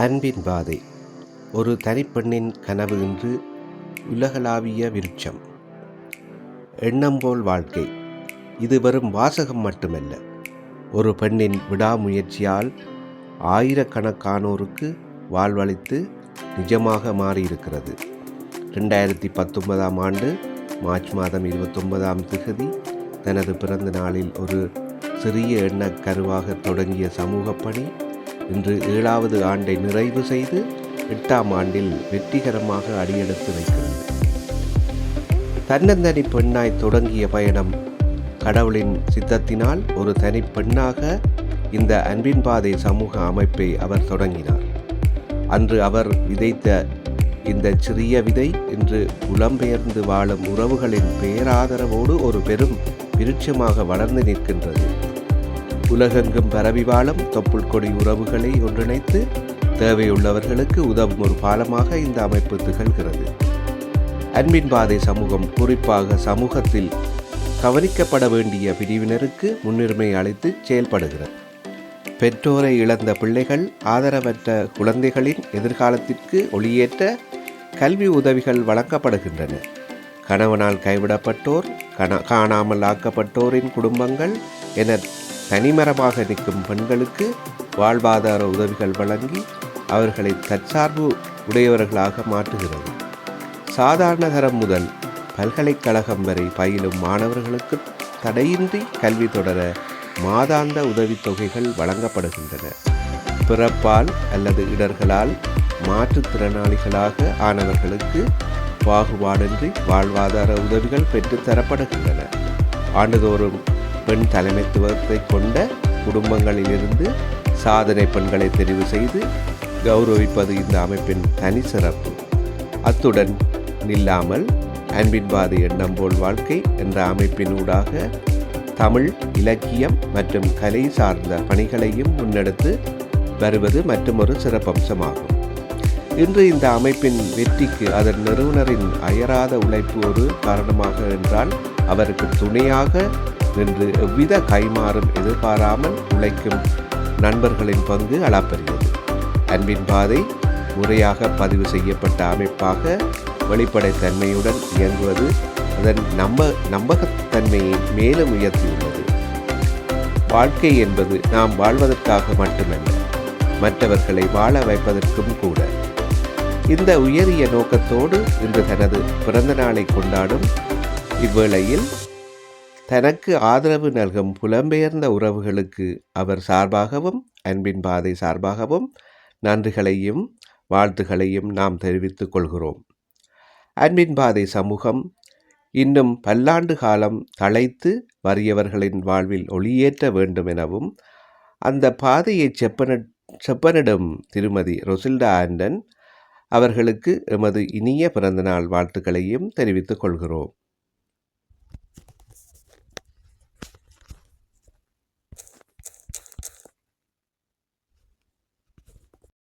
அன்பின் பாதை. ஒரு தனிப்பெண்ணின் கனவு இன்று உலகளாவிய விருட்சம். எண்ணம் போல் வாழ்க்கை. இது வெறும் வாசகம் மட்டுமல்ல, ஒரு பெண்ணின் விடாமுயற்சியால் ஆயிரக்கணக்கானோருக்கு வாழ்வளித்து நிஜமாக மாறியிருக்கிறது. 2019ஆம் ஆண்டு மார்ச் மாதம் 29ஆம் திகதி தனது பிறந்த நாளில் ஒரு சிறிய எண்ணக்கருவாக தொடங்கிய சமூக பணி இன்று 7வது ஆண்டை நிறைவு செய்து 8ஆம் ஆண்டில் வெற்றிகரமாக அடியெடுத்து வைக்கிறது. தன்னந்தனி பெண்ணாய் தொடங்கிய பயணம் கடவுளின் சித்தத்தினால் ஒரு தனி பெண்ணாக இந்த அன்பின் பாதை சமூக அமைப்பை அவர் தொடங்கினார். அன்று அவர் விதைத்த இந்த சிறிய விதை இன்று புலம்பெயர்ந்து வாழும் உறவுகளின் பேராதரவோடு ஒரு பெரும் விருட்சமாக வளர்ந்து நிற்கின்றது. உலகெங்கும் பரவி வாழும் தொப்புள் கொடி உறவுகளை ஒன்றிணைத்து தேவையுள்ளவர்களுக்கு உதவும் ஒரு பாலமாக இந்த அமைப்பு திகழ்கிறது. அன்பின் பாதை சமூகம் குறிப்பாக சமூகத்தில் கவனிக்கப்பட வேண்டிய பிரிவினருக்கு முன்னுரிமை அளித்து செயல்படுகிறது. பெற்றோரை இழந்த பிள்ளைகள், ஆதரவற்ற குழந்தைகளின் எதிர்காலத்திற்கு ஒளியேற்ற கல்வி உதவிகள் வழங்கப்படுகின்றன. கணவனால் கைவிடப்பட்டோர், காணாமல் ஆக்கப்பட்டோரின் குடும்பங்கள் என தனிமரமாக நிற்கும் பெண்களுக்கு வாழ்வாதார உதவிகள் வழங்கி அவர்களை தற்சார்பு உடையவர்களாக மாற்றுகிறது. சாதாரண தரம் முதல் பல்கலைக்கழகம் வரை பயிலும் மாணவர்களுக்கு தடையின்றி கல்வி தொடர மாதாந்த உதவித்தொகைகள் வழங்கப்படுகின்றன. பிறப்பால் அல்லது இடர்களால் மாற்றுத்திறனாளிகளாக ஆனவர்களுக்கு பாகுபாடின்றி வாழ்வாதார உதவிகள் பெற்றுத்தரப்படுகின்றன. ஆண்டுதோறும் பெண் தலைமைத்துவத்தை கொண்ட குடும்பங்களிலிருந்து சாதனை பெண்களை தெரிவு செய்து கௌரவிப்பது இந்த அமைப்பின் தனி சிறப்பு. அத்துடன் நில்லாமல் அன்பின் பாதை எண்ணம் போல் வாழ்க்கை என்ற அமைப்பின் ஊடாக தமிழ், இலக்கியம் மற்றும் கலை சார்ந்த பணிகளையும் முன்னெடுத்து வருவது மற்றொரு சிறப்பம்சமாகும். இன்று இந்த அமைப்பின் வெற்றிக்கு அதன் நிறுவனரின் அயராத உழைப்பு ஒரு காரணமாக என்றால், அவருக்கு துணையாக நின்று எவ்வித கைமாறும் எதிர்பாராமல் உழைக்கும் நண்பர்களின் பங்கு அளப்பரியது. அன்பின் பாதை முறையாக பதிவு செய்யப்பட்ட அமைப்பாக வெளிப்படைத்தன்மையுடன் இயங்குவது அதன் நம்பகத்தன்மையை மேலும் உயர்த்தியுள்ளது. வாழ்க்கை என்பது நாம் வாழ்வதற்காக மட்டுமல்ல, மற்றவர்களை வாழ வைப்பதற்கும் கூட. இந்த உயரிய நோக்கத்தோடு இன்று தனது பிறந்த நாளை கொண்டாடும் இவ்வேளையில் தனக்கு ஆதரவு நல்கும் புலம்பெயர்ந்த உறவுகளுக்கு அவர் சார்பாகவும் அன்பின் பாதை சார்பாகவும் நன்றிகளையும் வாழ்த்துகளையும் நாம் தெரிவித்துக் கொள்கிறோம். அன்பின் பாதை சமூகம் இன்னும் பல்லாண்டு காலம் தழைத்து வறியவர்களின் வாழ்வில் ஒளியேற்ற வேண்டும் எனவும் அந்த பாதையை செப்பனிடும் திருமதி ரொசில்டா ஆண்டன் அவர்களுக்கு எமது இனிய பிறந்தநாள் வாழ்த்துக்களையும் தெரிவித்துக் கொள்கிறோம்.